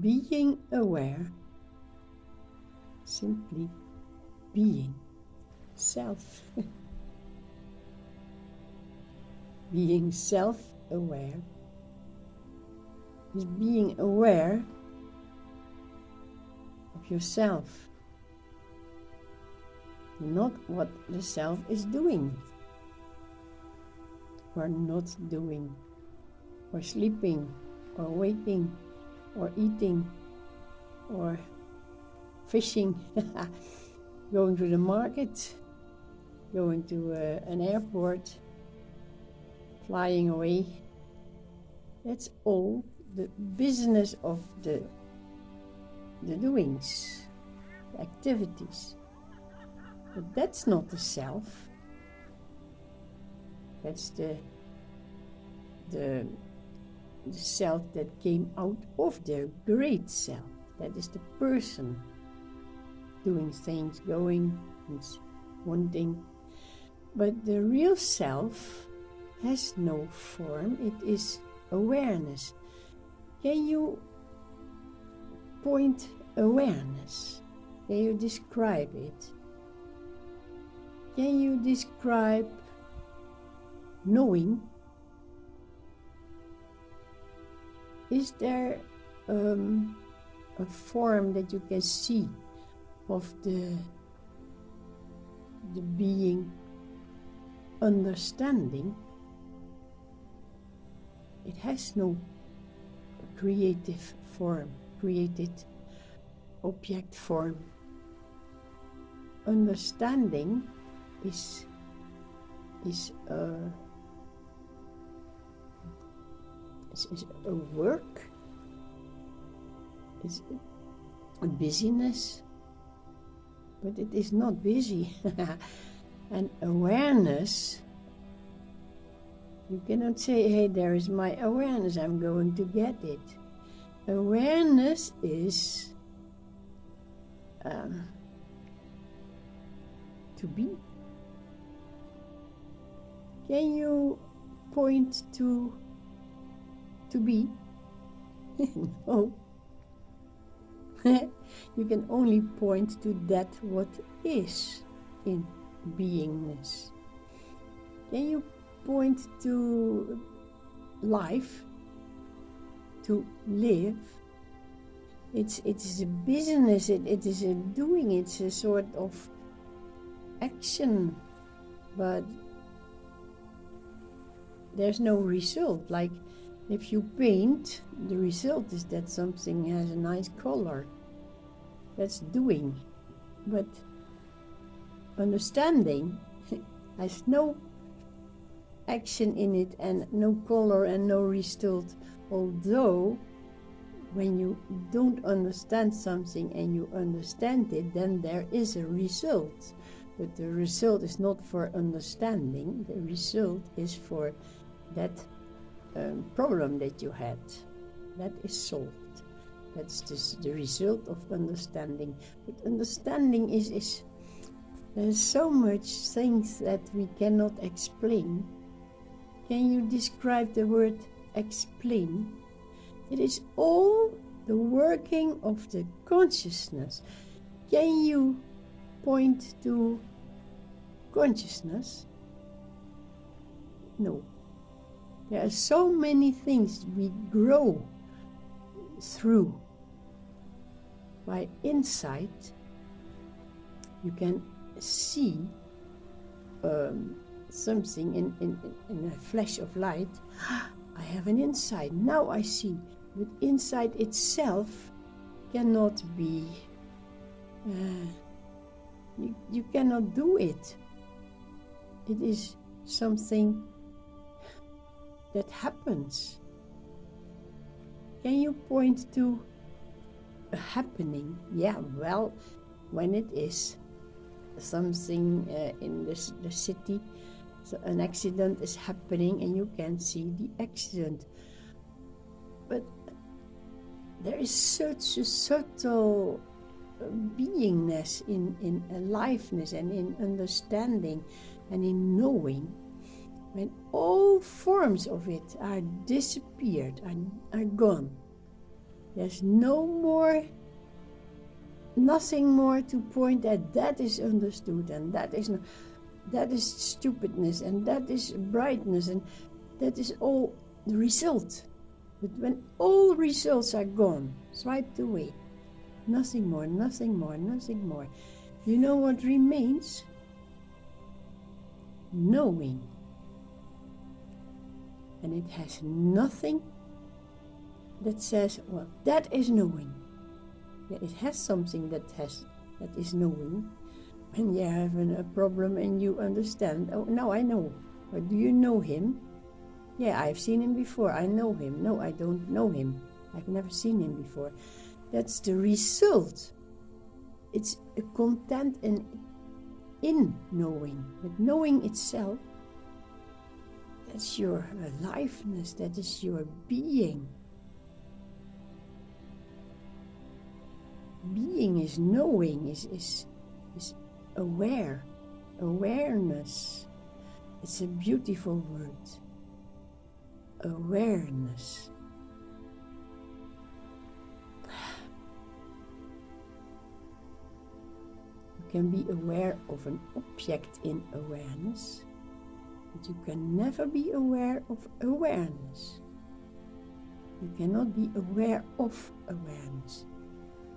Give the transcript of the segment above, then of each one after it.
Being aware, simply being self. Being self-aware is being aware of yourself, not what the self is doing or not doing, or sleeping, or waking, or eating, or fishing, going to the market, going to an airport, flying away. That's all the business of the doings, the activities. But that's not the self. That's the self that came out of the great self. That is the person doing things, going, and wanting. But the real self has no form. It is awareness. Can you point awareness? Can you describe it? Can you describe knowing? Is there a form that you can see of the being understanding? It has no creative form, created object form. Understanding is a work, it's a busyness, but it is not busy. And awareness, you cannot say, hey, there is my awareness, I'm going to get it. Awareness is to be. Can you point to be? No. You can only point to that what is in beingness. Can you point to life, to live? It is a business, it is a doing, it's a sort of action, but there's no result. Like if you paint, the result is that something has a nice color. That's doing. But understanding has no action in it and no color and no result. Although when you don't understand something and you understand it, then there is a result. But the result is not for understanding. The result is for that problem that you had. That is solved. That's just the result of understanding. But understanding is there's so much things that we cannot explain. Can you describe the word explain? It is all the working of the consciousness. Can you point to consciousness? No. There are so many things we grow through. By insight, you can see something in a flash of light. I have an insight, now I see. But insight itself cannot be, you cannot do it. It is something that happens. Can you point to a happening? Yeah, well, when it is something in the city, so an accident is happening and you can see the accident. But there is such a subtle beingness in aliveness and in understanding and in knowing, when all forms of it are disappeared, are gone. There's nothing more to point at. That is understood, and that is stupidness, and that is brightness, and that is all the result. But when all results are gone, swiped away, nothing more, nothing more, nothing more, you know what remains? Knowing. And it has nothing that says, well, that is knowing. Yeah, it has something that is knowing. When you have a problem and you understand, oh, now I know. Or do you know him? Yeah, I've seen him before. I know him. No, I don't know him. I've never seen him before. That's the result. It's a content in knowing. But knowing itself, that's your aliveness. That is your being. Being is knowing, is aware, awareness. It's a beautiful word. Awareness. You can be aware of an object in awareness, but you can never be aware of awareness. You cannot be aware of awareness.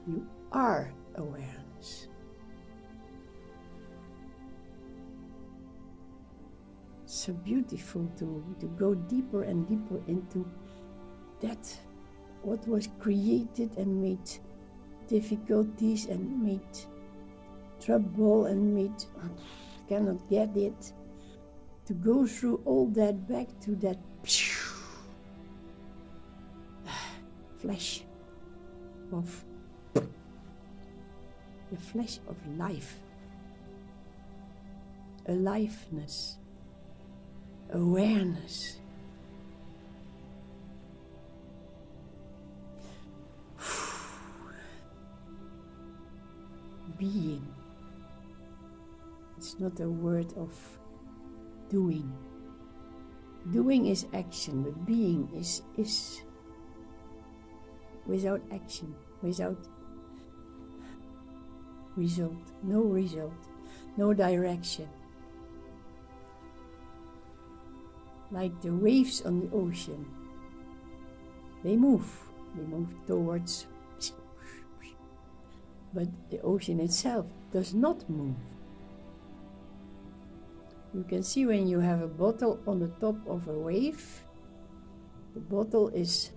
You are awareness. It's so beautiful to go deeper and deeper into that, what was created and made difficulties and made trouble and made cannot get it, to go through all that back to that flash of the flash of life, aliveness, awareness. Being. It's not a word of doing. Doing is action, but being is without action, without result, no direction. Like the waves on the ocean. They move towards, but the ocean itself does not move. You can see when you have a bottle on the top of a wave, the bottle is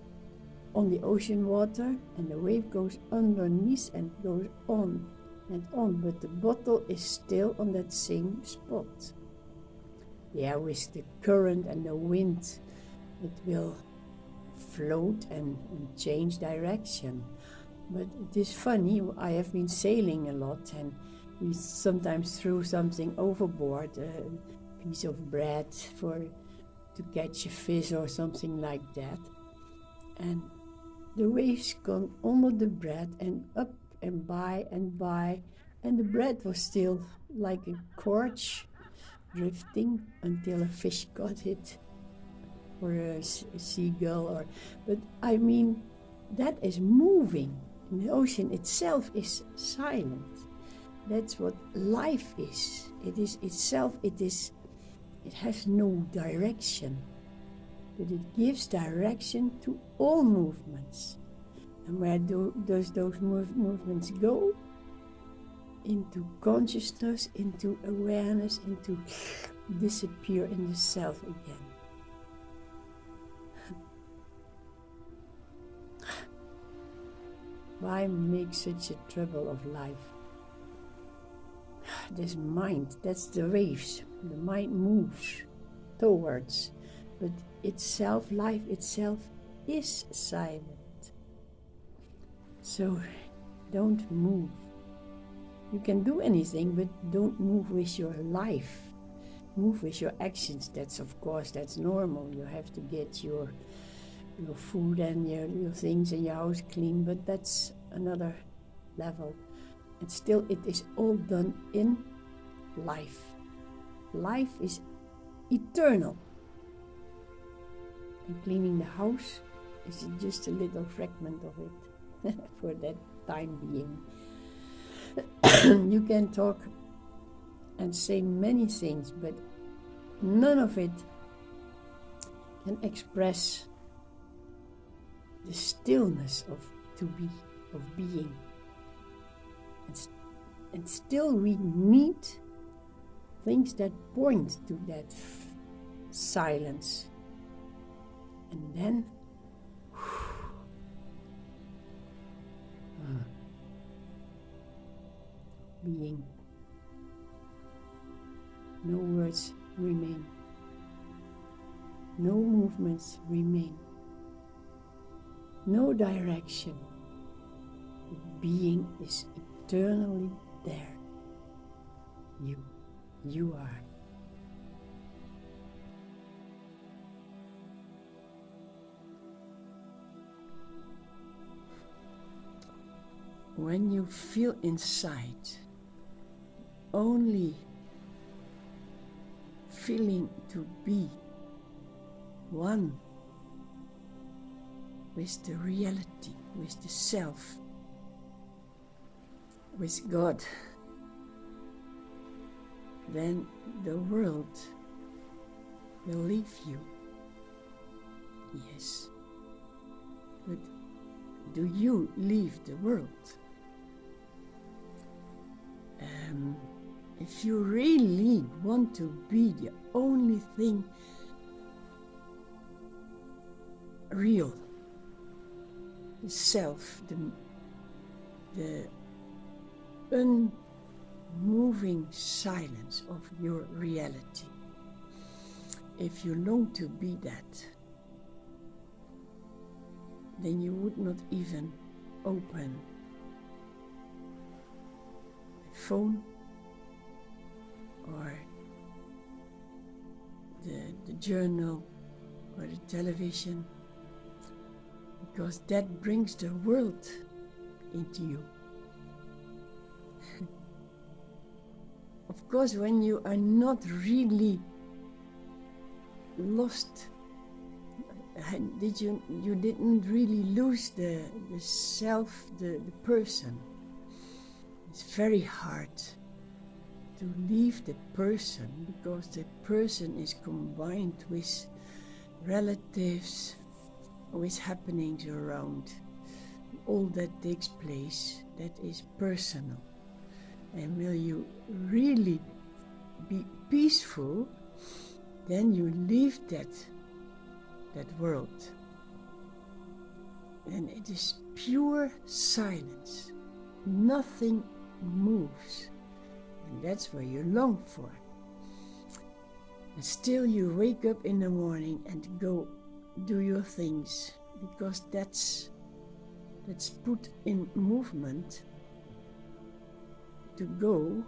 on the ocean water and the wave goes underneath and goes on and on, but the bottle is still on that same spot. Yeah, with the current and the wind, it will float and change direction. But it is funny, I have been sailing a lot and we sometimes threw something overboard, a piece of bread to catch a fish or something like that. And the waves gone under the bread and up and by, and the bread was still like a cork drifting until a fish got it, or a seagull, but I mean, that is moving. And the ocean itself is silent. That's what life is. It is itself, it has no direction, but it gives direction to all movements. And where does those movements go? Into consciousness, into awareness, into disappear in the self again. Why make such a trouble of life? This mind, that's the waves. The mind moves towards, but itself, life itself is silent. So don't move. You can do anything, but don't move with your life. Move with your actions. That's, of course, that's normal. You have to get your food and your things and your house clean, but that's another level. And still, it is all done in life. Life is eternal. And cleaning the house is just a little fragment of it. for that time being. You can talk and say many things, but none of it can express the stillness of to be, of being. And still we need things that point to that silence. And then being. No words remain. No movements remain. No direction. Being is eternally there. You are. When you feel inside only feeling to be one with the reality, with the self, with God, then the world will leave you. Yes. But do you leave the world? If you really want to be the only thing real, the self, the unmoving silence of your reality, if you long to be that, then you would not even open the phone or the journal or the television, because that brings the world into you. Of course, when you are not really lost, you didn't really lose the self, the person. It's very hard to leave the person, because the person is combined with relatives, with happenings around, all that takes place, that is personal. And will you really be peaceful, then you leave that world. And it is pure silence. Nothing moves. And that's where you long for. And still you wake up in the morning and go do your things, because that's put in movement to go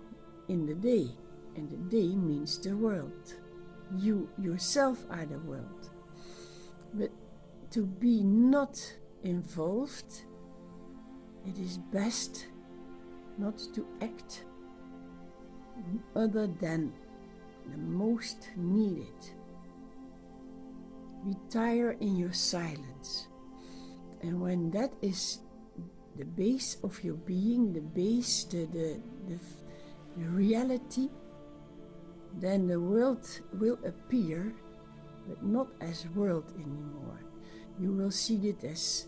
in the day. And the day means the world. You yourself are the world. But to be not involved, it is best not to act other than the most needed. Retire in your silence. And when that is the base of your being, the base, the reality, then the world will appear, but not as world anymore. You will see it as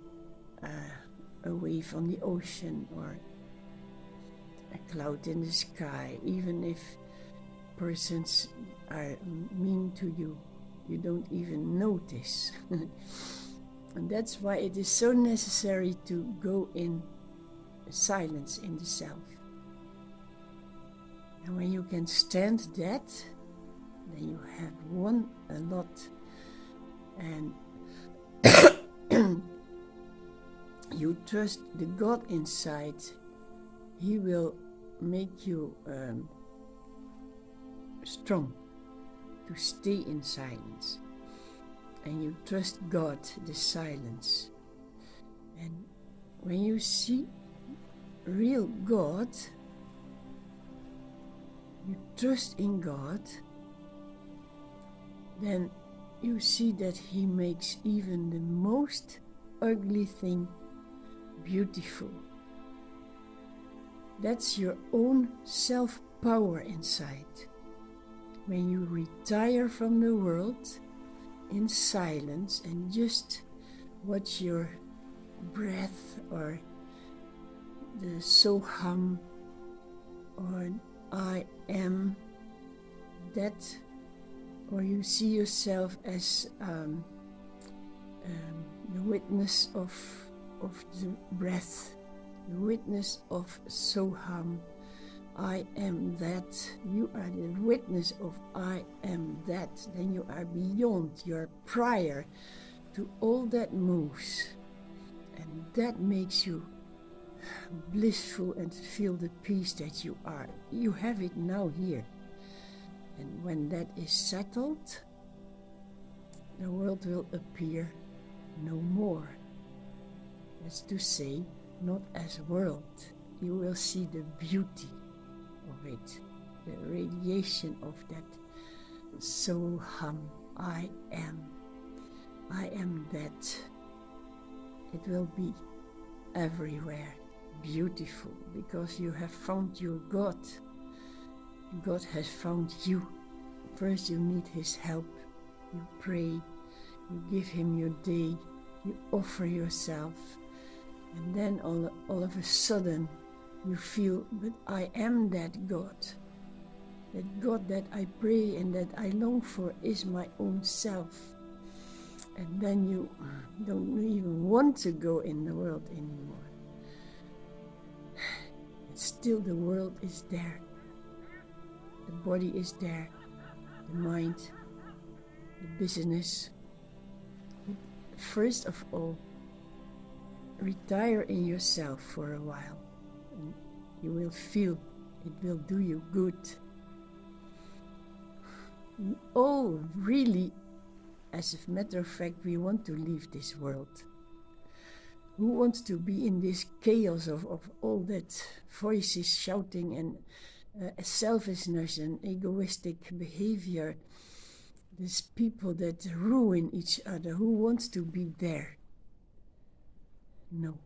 a wave on the ocean or a cloud in the sky. Even if persons are mean to you, you don't even notice. And that's why it is so necessary to go in silence in the self. And when you can stand that, then you have won a lot. And you trust the God inside. He will make you strong to stay in silence. And you trust God, the silence. And when you see real God, you trust in God, then you see that He makes even the most ugly thing beautiful. That's your own self-power inside. When you retire from the world in silence and just watch your breath or the Soham or I am that, or you see yourself as the witness of the breath, the witness of Soham, I am that. You are the witness of I am that. Then you are beyond, you are prior to all that moves. And that makes you blissful and feel the peace that you are. You have it now here. And when that is settled, the world will appear no more. That's to say, not as world. You will see the beauty of it, the radiation of that Soham, I am that. It will be everywhere beautiful because you have found your God. God has found you. First you need his help. You pray, you give him your day, you offer yourself, and then all of a sudden you feel, but I am that God. That God that I pray and that I long for is my own self. And then you don't even want to go in the world anymore. But still the world is there. The body is there, the mind, the business. First of all, retire in yourself for a while. And you will feel it will do you good. We all really, as a matter of fact, we want to leave this world. Who wants to be in this chaos of all that voices shouting and selfishness and egoistic behavior? These people that ruin each other. Who wants to be there? No.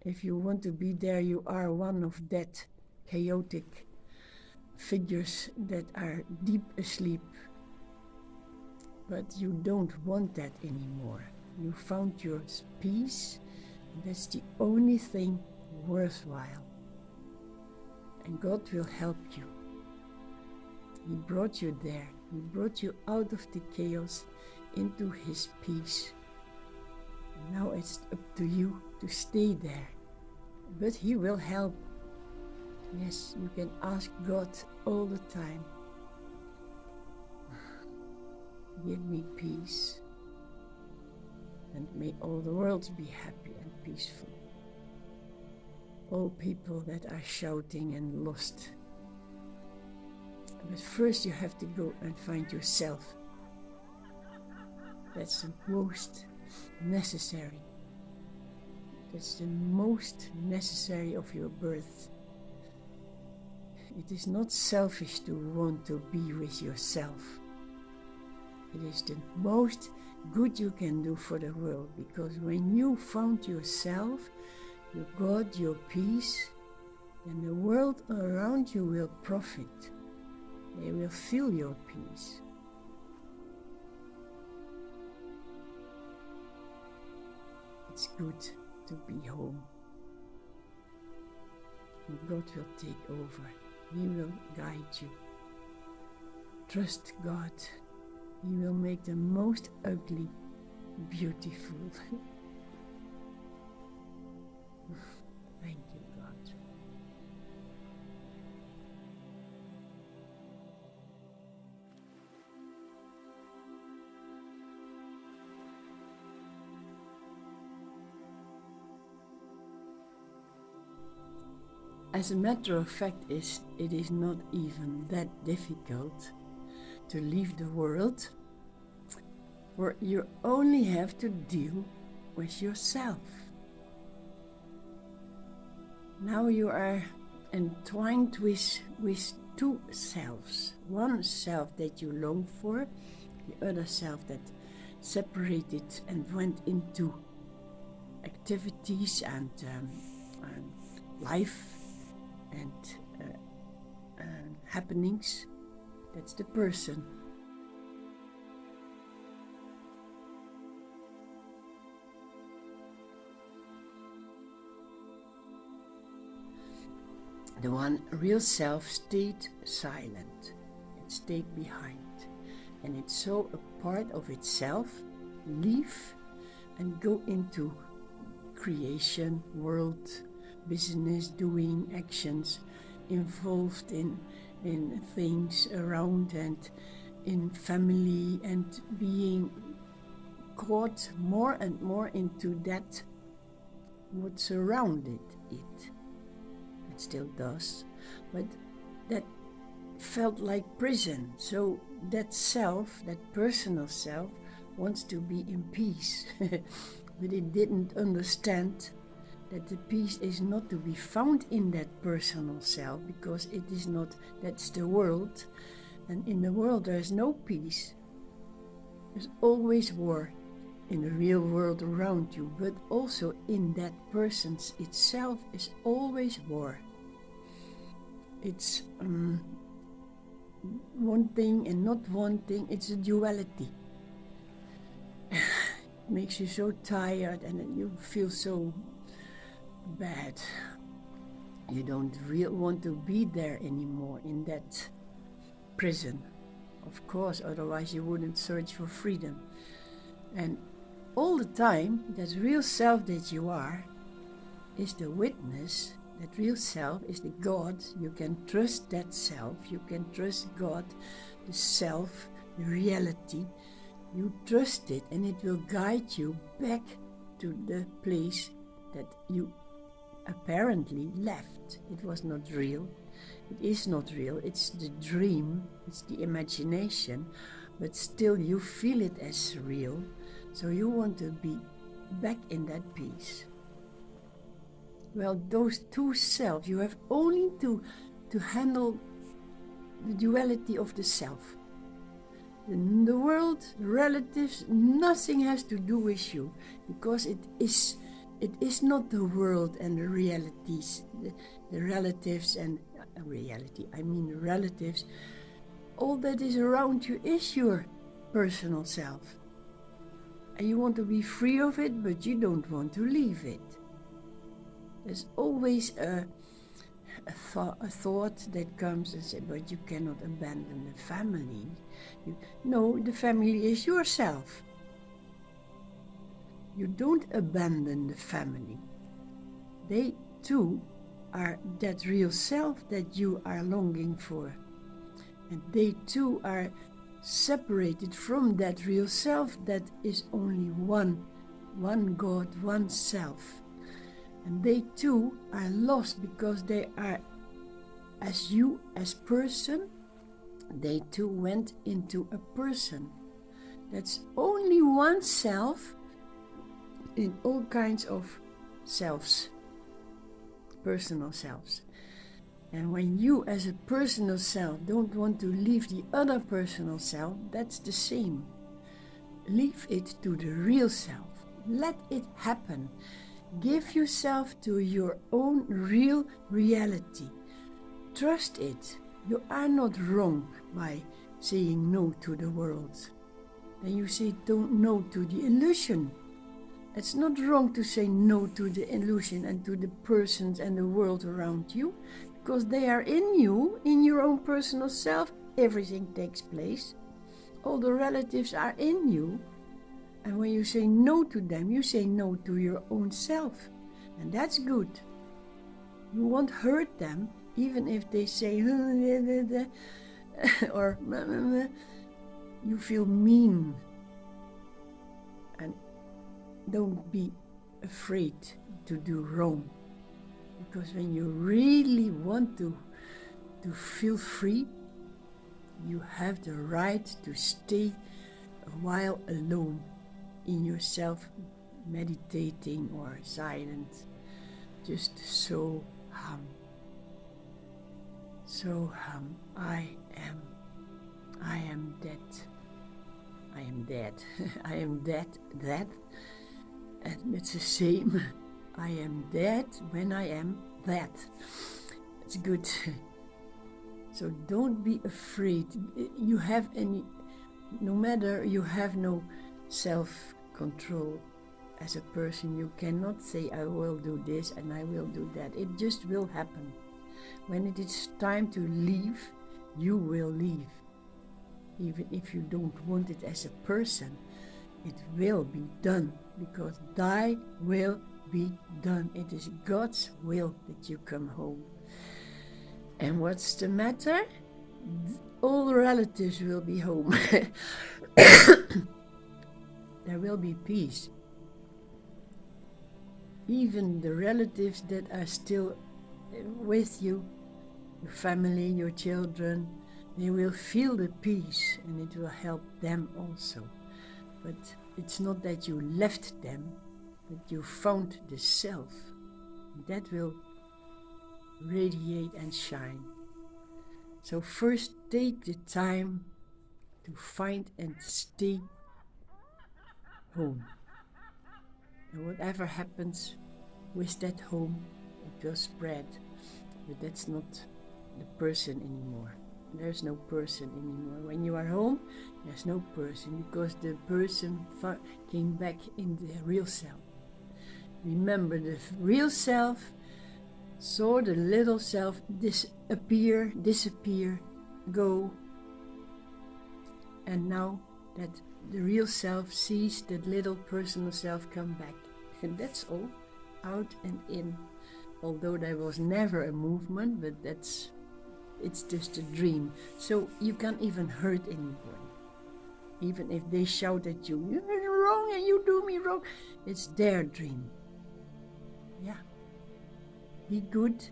If you want to be there, you are one of that chaotic figures that are deep asleep. But you don't want that anymore. You found your peace. That's the only thing worthwhile. And God will help you. He brought you there. He brought you out of the chaos into his peace. And now it's up to you to stay there. But he will help. Yes, you can ask God all the time. Give me peace. And may all the world be happy and peaceful. All people that are shouting and lost. But first you have to go and find yourself. That's the most necessary. That's the most necessary of your birth. It is not selfish to want to be with yourself. It is the most good you can do for the world, because when you found yourself, your God, your peace, then the world around you will profit. They will feel your peace. It's good to be home. And God will take over. He will guide you. Trust God. He will make the most ugly beautiful. Thank you, God. As a matter of fact, it is not even that difficult to leave the world, for you only have to deal with yourself. Now you are entwined with two selves. One self that you long for, the other self that separated and went into activities and life and happenings. That's the person. The one real self stayed silent. It stayed behind. And it saw a part of itself leave and go into creation, world, business, doing, actions, involved in things around and in family, and being caught more and more into that what surrounded it. It still does, but that felt like prison. So that self, that personal self, wants to be in peace. But it didn't understand that the peace is not to be found in that personal self, because it is not, that's the world. And in the world there is no peace. There's always war in the real world around you, but also in that person's itself is always war. It's one thing and not one thing, it's a duality. It makes you so tired and you feel so bad. You don't really want to be there anymore in that prison. Of course, otherwise you wouldn't search for freedom. And all the time, that real self that you are is the witness. That real self is the God. You can trust that self. You can trust God, the self, the reality. You trust it and it will guide you back to the place that you apparently left. It was not real. It is not real. It's the dream. It's the imagination. But still you feel it as real. So you want to be back in that peace. Well, those two selves, you have only to handle the duality of the self. The world, the relatives, nothing has to do with you, because it is not the world and the realities, the relatives and reality, I mean the relatives. All that is around you is your personal self. And you want to be free of it, but you don't want to leave it. There's always a thought that comes and says, but you cannot abandon the family. No, the family is yourself. You don't abandon the family. They too are that real self that you are longing for. And they too are separated from that real self that is only one God, one self. And they too are lost because they are, as you as person, they too went into a person. That's only one self in all kinds of selves, personal selves. And when you as a personal self don't want to leave the other personal self, that's the same. Leave it to the real self. Let it happen. Give yourself to your own real reality. Trust it. You are not wrong by saying no to the world. Then you say no to the illusion. It's not wrong to say no to the illusion and to the persons and the world around you, because they are in you, in your own personal self. Everything takes place. All the relatives are in you. And when you say no to them, you say no to your own self. And that's good. You won't hurt them, even if they say, or you feel mean. And don't be afraid to do wrong. Because when you really want to feel free, you have the right to stay a while alone in yourself, meditating or silent, just so hum. So hum, I am dead. I am dead. I am dead, that. And it's the same. I am that when I am that. It's good. So don't be afraid. You have no matter you have no self-control as a person, you cannot say, I will do this and I will do that. It just will happen. When it is time to leave, you will leave. Even if you don't want it as a person, it will be done, because thy will be done. It is God's will that you come home. And what's the matter? All the relatives will be home. There will be peace. Even the relatives that are still with you, your family, your children, they will feel the peace, and it will help them also. But it's not that you left them, but you found the self. That will radiate and shine. So first take the time to find and stay home. And whatever happens with that home, it will spread. But that's not the person anymore. There's no person anymore. When you are home, there's no person, because the person came back in the real self. Remember, the real self saw the little self disappear, go. And now that the real self sees that little personal self come back. And that's all, out and in. Although there was never a movement, but it's just a dream. So you can't even hurt anybody. Even if they shout at you, you're wrong and you do me wrong. It's their dream. Yeah. Be good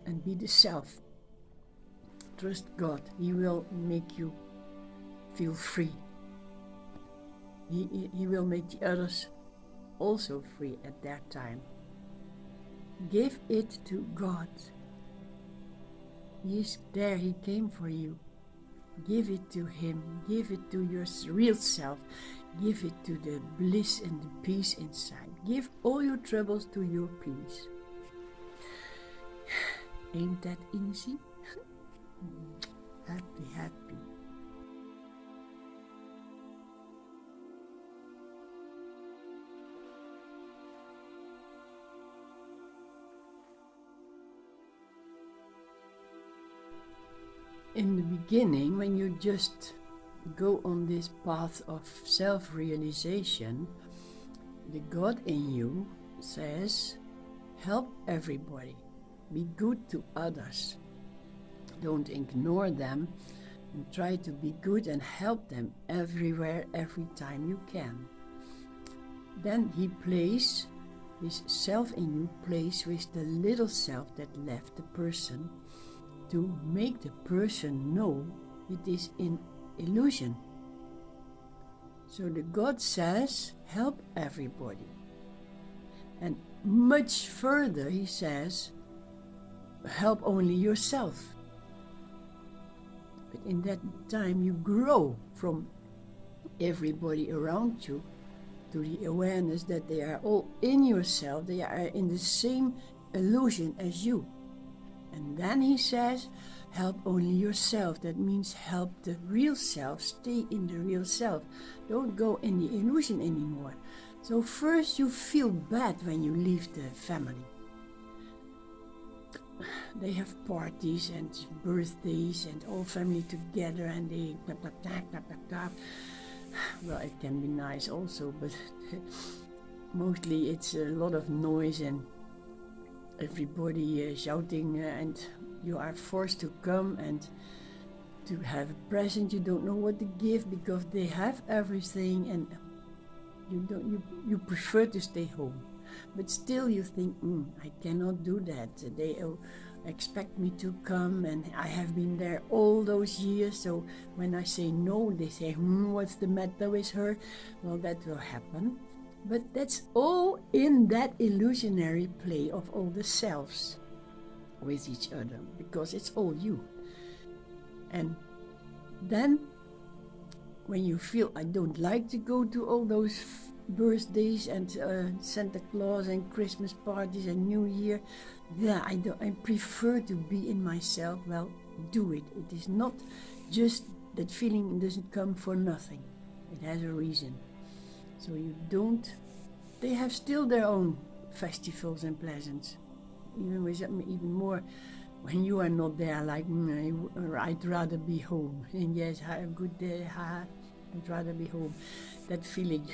and be the self. Trust God. He will make you feel free. He will make the others also free at their time. Give it to God. He is there. He came for you. Give it to Him. Give it to your real self. Give it to the bliss and the peace inside. Give all your troubles to your peace. Ain't that easy? Happy, happy. In the beginning, when you just go on this path of self-realization, the God in you says, help everybody. Be good to others. Don't ignore them, and try to be good and help them everywhere, every time you can. Then He plays, His self in you plays with the little self that left the person, to make the person know it is in illusion. So the God says, help everybody. And much further He says, help only yourself. But in that time you grow from everybody around you to the awareness that they are all in yourself, they are in the same illusion as you. And then He says, help only yourself. That means help the real self, stay in the real self. Don't go in the illusion anymore. So first you feel bad when you leave the family. They have parties and birthdays and all family together, and they blah, blah, blah, blah, blah, blah. Well, it can be nice also, but mostly it's a lot of noise and everybody shouting, and you are forced to come and to have a present. You don't know what to give because they have everything, and you prefer to stay home. But still you think, I cannot do that. They expect me to come, and I have been there all those years. So when I say no, they say, what's the matter with her? Well, that will happen. But that's all in that illusionary play of all the selves with each other, because it's all you. And then when you feel, I don't like to go to all those birthdays and Santa Claus and Christmas parties and New Year. Yeah, I prefer to be in myself. Well, do it. It is not just that feeling doesn't come for nothing. It has a reason. So you don't. They have still their own festivals and presents, even more when you are not there. Like I'd rather be home. And yes, have a good day. I'd rather be home. That feeling.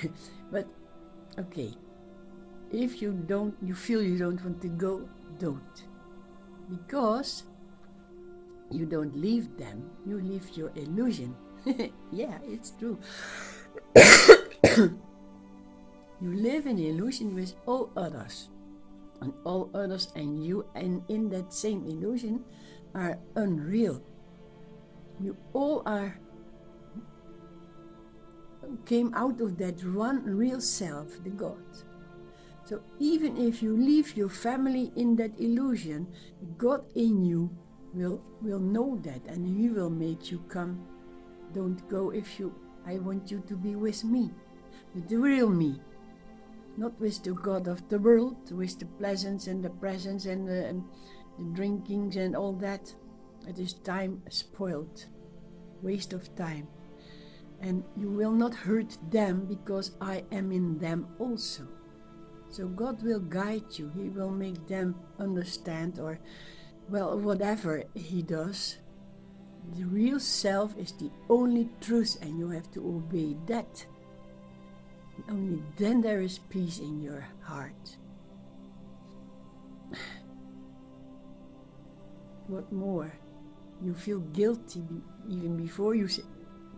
But okay, if you feel you don't want to go, don't, because you don't leave them. You leave your illusion. Yeah, it's true. You live in illusion with all others, and all others and you, and in that same illusion, are unreal. You all came out of that one real self, the God. So even if you leave your family in that illusion, God in you will know that, and He will make you come. Don't go I want you to be with me, with the real me. Not with the God of the world, with the pleasance and the presents and the drinkings and all that. It is time spoiled, waste of time. And you will not hurt them, because I am in them also. So God will guide you. He will make them understand, or, well, whatever He does. The real self is the only truth, and you have to obey that. Only then there is peace in your heart. What more? You feel guilty even before you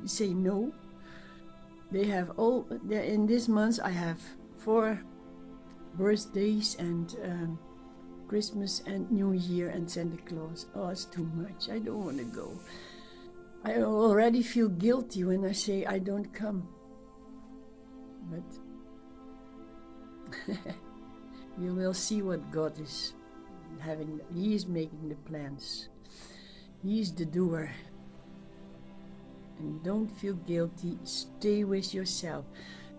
say no. They have in this month I have 4 birthdays and Christmas and New Year and Santa Claus. Oh, it's too much. I don't want to go. I already feel guilty when I say I don't come. But you will see what God is having. He is making the plans. He is the doer. And don't feel guilty. Stay with yourself.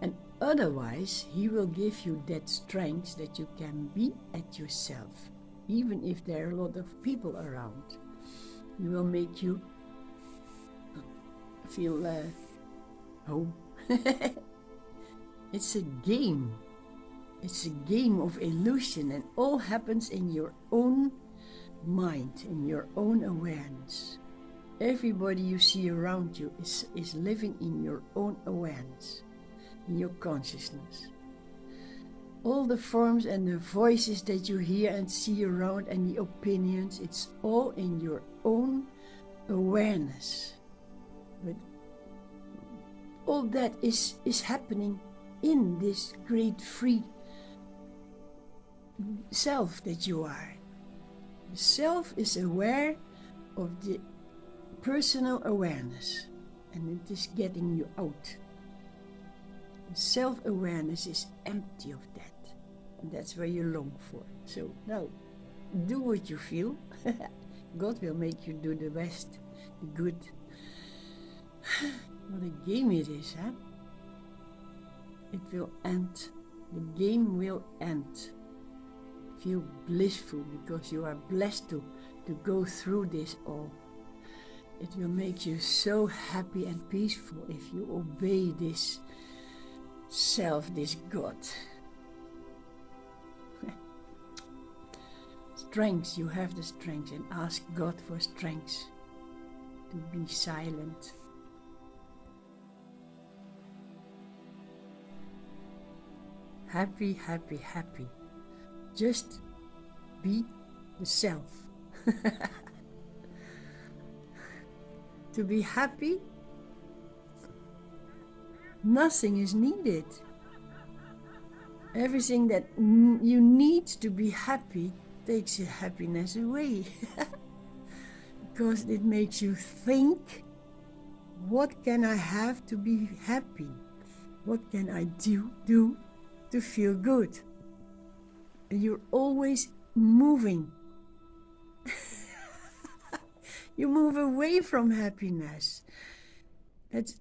And otherwise, He will give you that strength that you can be at yourself. Even if there are a lot of people around. He will make you feel home. It's a game. It's a game of illusion, and all happens in your own mind, in your own awareness. Everybody you see around you is living in your own awareness, in your consciousness. All the forms and the voices that you hear and see around, and the opinions, it's all in your own awareness. But all that is happening in this great free self that you are. The self is aware of the personal awareness, and it is getting you out. The self-awareness is empty of that, and that's where you long for. So now, do what you feel. God will make you do the rest, the good. What a game it is, huh? It will end. The game will end. Feel blissful, because you are blessed to go through this all. It will make you so happy and peaceful if you obey this self, this God. Strength, you have the strength, and ask God for strength to be silent. Happy, happy, happy. Just be the self. To be happy, nothing is needed. Everything that you need to be happy takes your happiness away. Because it makes you think, what can I have to be happy? What can I do to feel good? And you're always moving. You move away from happiness.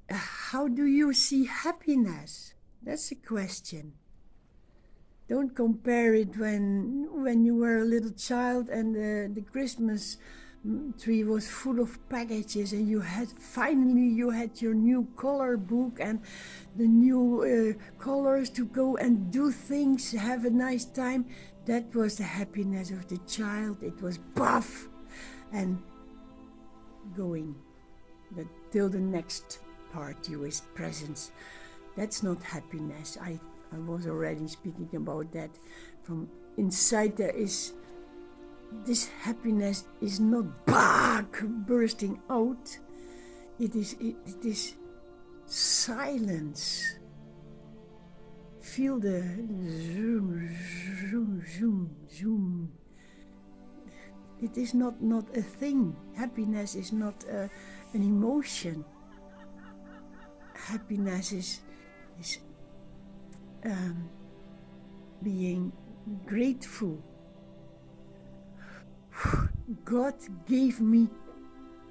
How do you see happiness? That's a question. Don't compare it when you were a little child and the Christmas tree was full of packages and you had your new color book and the new colors to go and do things, have a nice time. That was the happiness of the child. It was buff and going till the next party with presents. That's not happiness. I was already speaking about that. From inside there is this happiness is not bursting out. It is silence. Feel the zoom, zoom, zoom, zoom. It is not a thing. Happiness is not an emotion. Happiness is being grateful. God gave me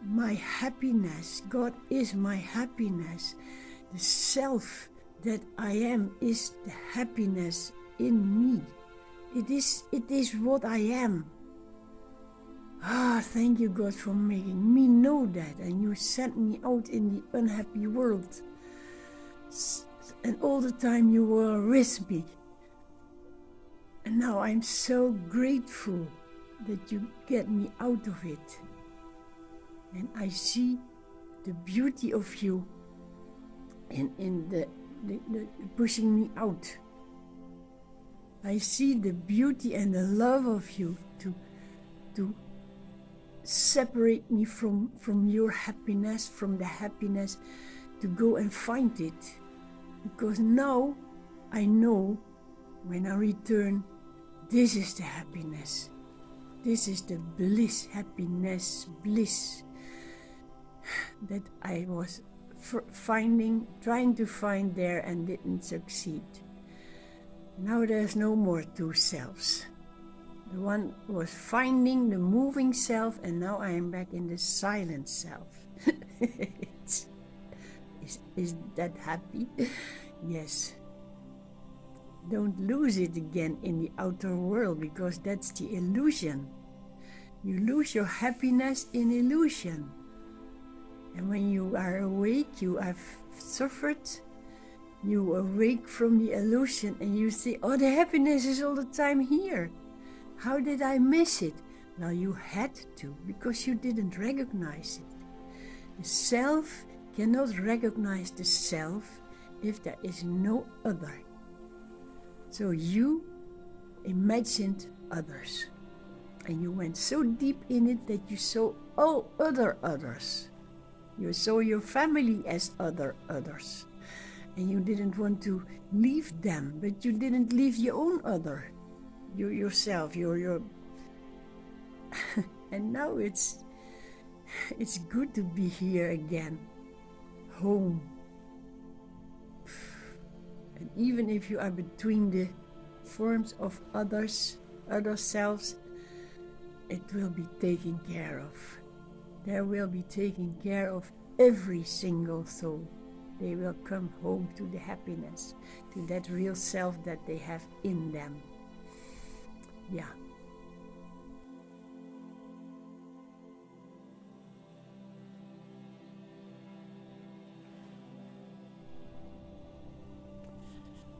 my happiness. God is my happiness. The self that I am is the happiness in me. It is what I am. Thank you, God, for making me know that. And you sent me out in the unhappy world. And all the time you were with me. And now I'm so grateful that you get me out of it. And I see the beauty of you in the pushing me out. I see the beauty and the love of you to separate me from your happiness, from the happiness, to go and find it. Because now I know when I return, this is the happiness. This is the bliss, happiness, bliss that I was trying to find there and didn't succeed. Now there's no more two selves. The one was finding the moving self, and now I am back in the silent self. Is that happy? Yes. Don't lose it again in the outer world, because that's the illusion. You lose your happiness in illusion. And when you are awake, you have suffered, you awake from the illusion and you say, oh, the happiness is all the time here. How did I miss it? Well, you had to, because you didn't recognize it. The self cannot recognize the self if there is no other. So you imagined others. And you went so deep in it that you saw all others. You saw your family as others. And you didn't want to leave them, but you didn't leave your own other. Yourself, your and now it's good to be here again. Home. And even if you are between the forms of other selves, it will be taken care of. There will be taken care of every single soul. They will come home to the happiness, to that real self that they have in them. Yeah.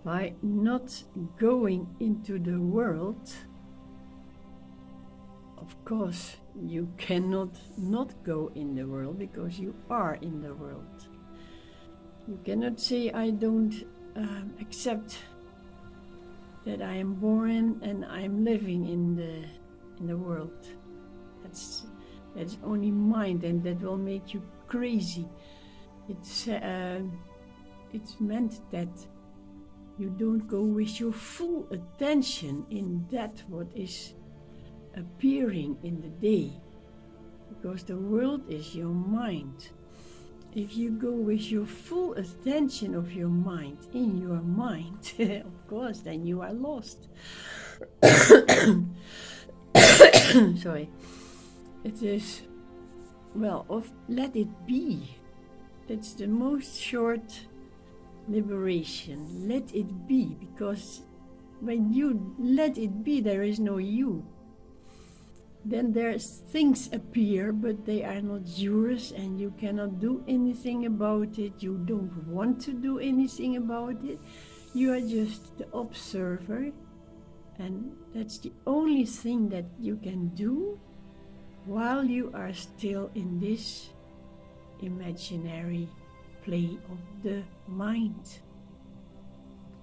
By not going into the world, of course, you cannot not go in the world because you are in the world. You cannot say, I don't accept that I am born and I'm living in the world. That's only mind, and that will make you crazy. It's meant that you don't go with your full attention in that what is appearing in the day, because the world is your mind. If you go with your full attention of your mind in your mind, of course, then you are lost. Sorry. It is, well, let it be. That's the most short liberation. Let it be, because when you let it be, there is no you. Then there's things appear, but they are not yours, and you cannot do anything about it. You don't want to do anything about it. You are just the observer, and that's the only thing that you can do while you are still in this imaginary play of the mind.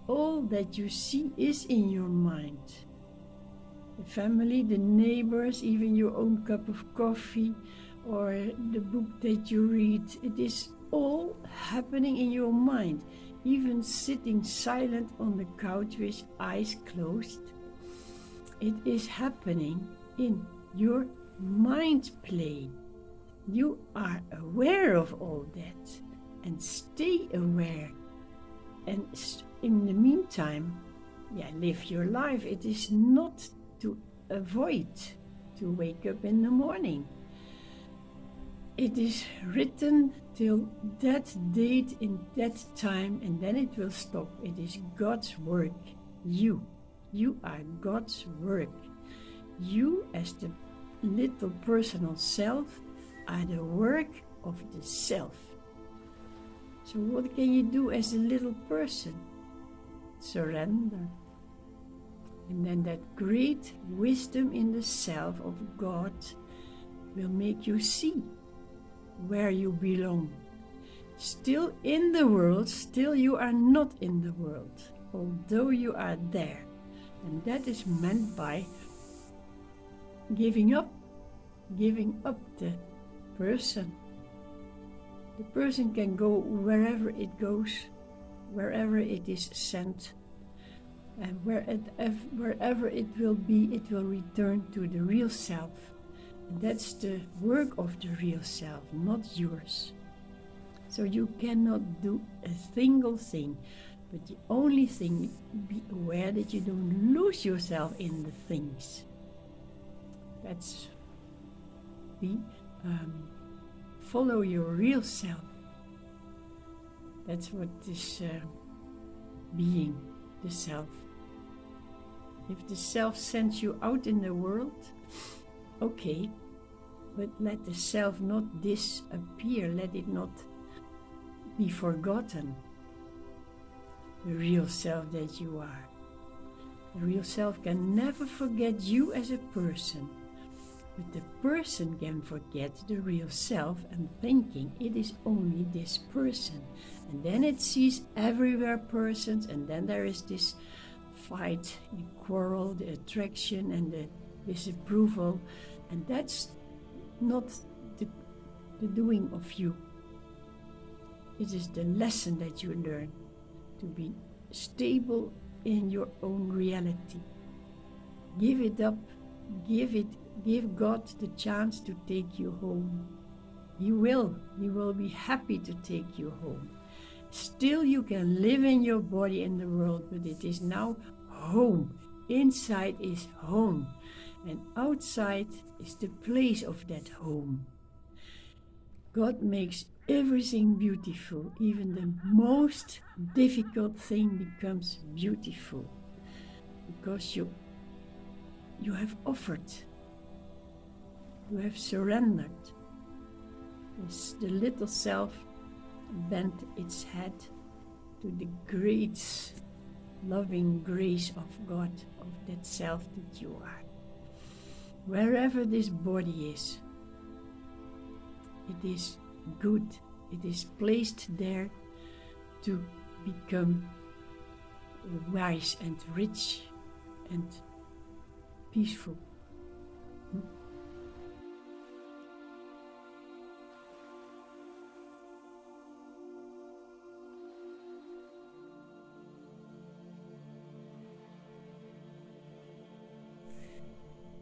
All that you see is in your mind. The family, the neighbors, even your own cup of coffee or the book that you read, it is all happening in your mind. Even sitting silent on the couch with eyes closed, it is happening in your mind play. You are aware of all that, and stay aware. And in the meantime, live your life. It is not to avoid to wake up in the morning. It is written till that date in that time, and then it will stop. It is God's work. You are God's work. You, as the little personal self, are the work of the self. So what can you do as a little person? Surrender. And then that great wisdom in the self of God will make you see where you belong. Still in the world, still you are not in the world, although you are there. And that is meant by giving up the person. The person can go wherever it goes, wherever it is sent, and wherever it will be, it will return to the real self. And that's the work of the real self, not yours. So you cannot do a single thing, but the only thing, be aware that you don't lose yourself in the things. That's follow your real self. That's what is being the self. If the self sends you out in the world, okay, but let the self not disappear, let it not be forgotten. The real self that you are. The real self can never forget you as a person, but the person can forget the real self and thinking it is only this person. And then it sees everywhere persons, and then there is this fight, the quarrel, the attraction and the disapproval, and that's not the doing of you. It is the lesson that you learn to be stable in your own reality. Give it up, give God the chance to take you home. He will be happy to take you home. Still you can live in your body in the world, but it is now home. Inside is home, and outside is the place of that home. God makes everything beautiful. Even the most difficult thing becomes beautiful because you have offered, you have surrendered. As the little self bent its head to the great loving grace of God, of that self that you are. Wherever this body is, it is good. It is placed there to become wise and rich and peaceful.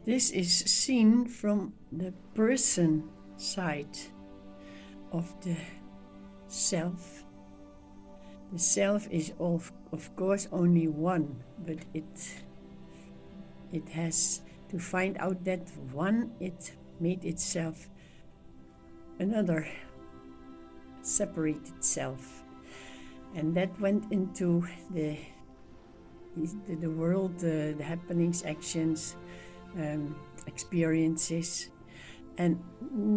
This is seen from the person side of the self. The self is of course only one, but it has to find out that one, it made itself another separated self. And that went into the world, the happenings, actions, experiences. And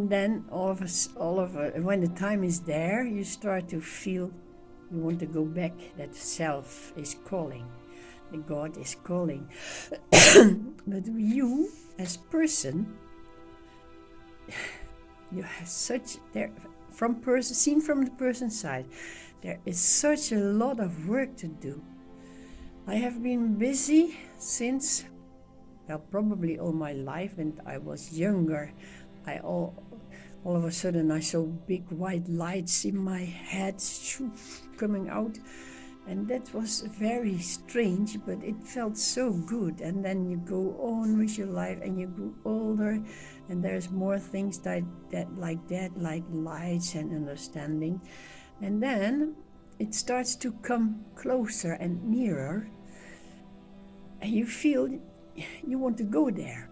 then when the time is there, you start to feel you want to go back. That self is calling, the God is calling. But you, as person, you have seen from the person's side, there is such a lot of work to do. I have been busy since, probably all my life. When I was younger, all of a sudden I saw big white lights in my head coming out, and that was very strange, but it felt so good. And then you go on with your life and you grow older, and there's more things like lights and understanding, and then it starts to come closer and nearer, and you feel you want to go there.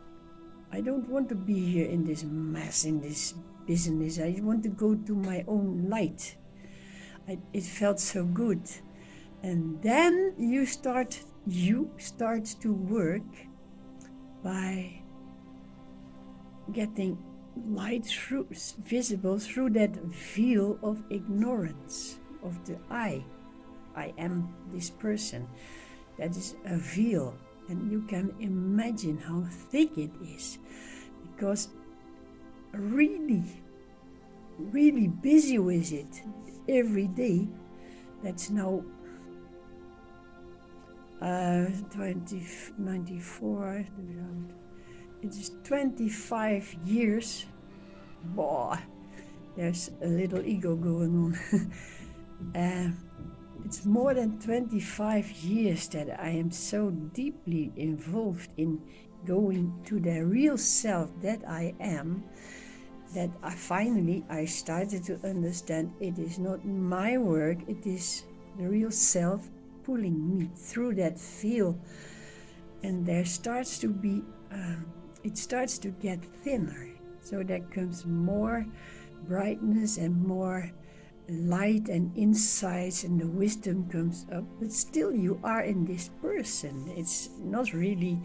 I don't want to be here in this mess, in this business. I want to go to my own light. It felt so good. And then you start to work by getting light visible through that veil of ignorance of the I am this person. That is a veil. And you can imagine how thick it is, because really, really busy with it every day. That's now 94. It is 25 years. Boah, there's a little ego going on. It's more than 25 years that I am so deeply involved in going to the real self that I am, that I started to understand it is not my work, it is the real self pulling me through that veil. And there starts to be, it starts to get thinner. So there comes more brightness and more light and insights, and the wisdom comes up, but still you are in this person. It's not really,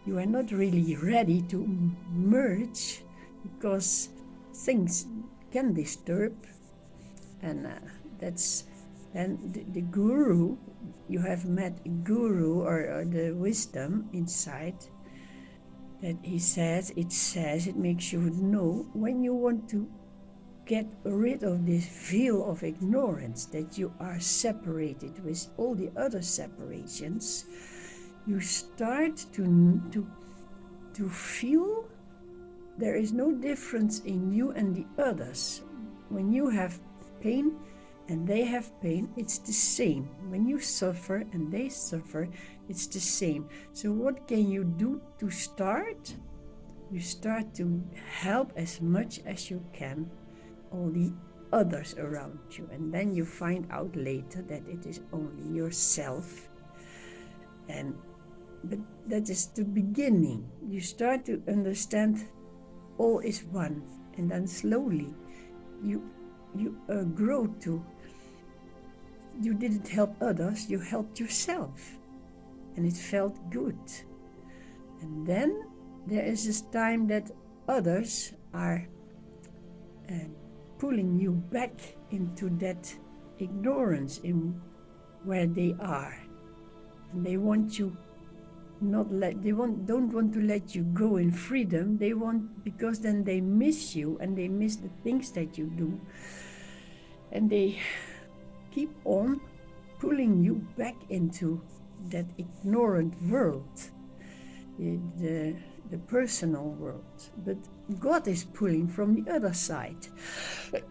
you are not really ready to merge, because things can disturb. And that's then the guru, you have met a guru or the wisdom inside, that it makes you know when you want to get rid of this veil of ignorance, that you are separated with all the other separations. You start to feel there is no difference in you and the others. When you have pain and they have pain, it's the same. When you suffer and they suffer, it's the same. So what can you do to start? You start to help as much as you can all the others around you, and then you find out later that it is only yourself. But that is the beginning. You start to understand all is one, and then slowly you grow to, you didn't help others, you helped yourself, and it felt good. And then there is this time that others are pulling you back into that ignorance in where they are, and they want you don't want to let you go in freedom. They want, because then they miss you and they miss the things that you do, and they keep on pulling you back into that ignorant world, the personal world. But God is pulling from the other side.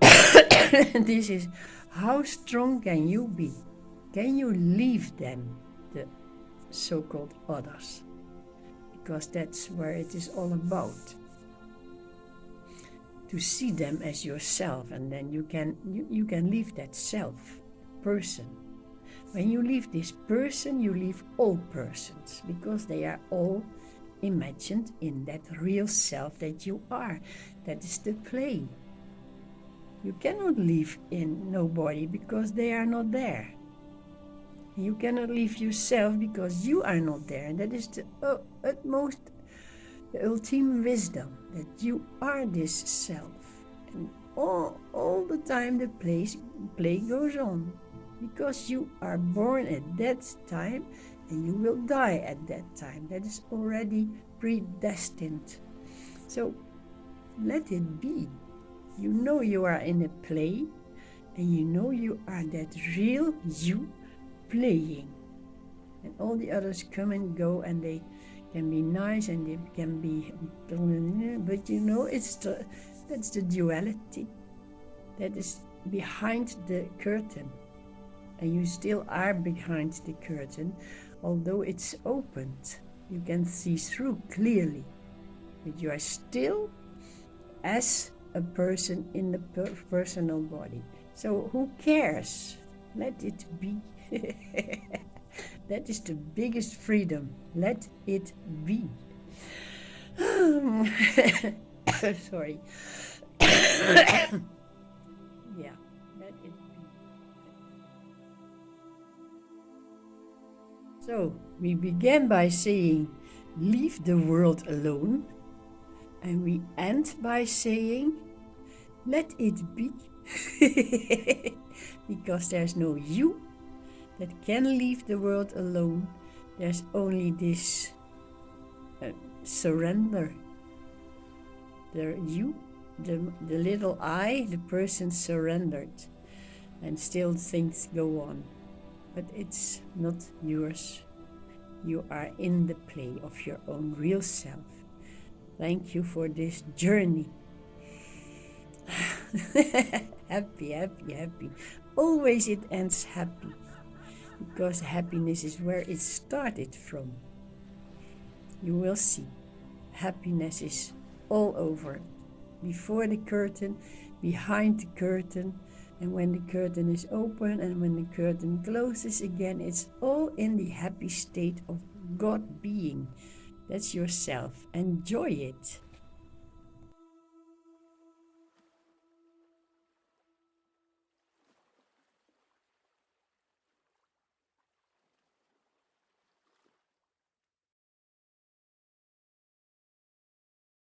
And this is, how strong can you be? Can you leave them, the so-called others? Because that's where it is all about. To see them as yourself, and then you can leave that self person. When you leave this person, you leave all persons, because they are all imagined in that real self that you are. That is the play. You cannot live in nobody because they are not there. You cannot live yourself because you are not there. And that is the utmost, the ultimate wisdom, that you are this self. And all the time the play goes on. Because you are born at that time and you will die at that time. That is already predestined. So let it be. You know you are in a play, and you know you are that real you playing. And all the others come and go, and they can be nice and they can be, but you know, that's the duality that is behind the curtain. And you still are behind the curtain, although it's opened. You can see through clearly, but you are still as a person in the personal body. So who cares? Let it be. That is the biggest freedom. Let it be. Sorry. Yeah, let it be. So we began by saying, leave the world alone. And we end by saying, let it be. Because there's no you that can leave the world alone. There's only this surrender. The little I, the person surrendered, and still things go on. But it's not yours. You are in the play of your own real self. Thank you for this journey. Happy, happy, happy. Always it ends happy. Because happiness is where it started from. You will see. Happiness is all over. Before the curtain, behind the curtain, and when the curtain is open and when the curtain closes again, it's all in the happy state of God being. That's yourself. Enjoy it.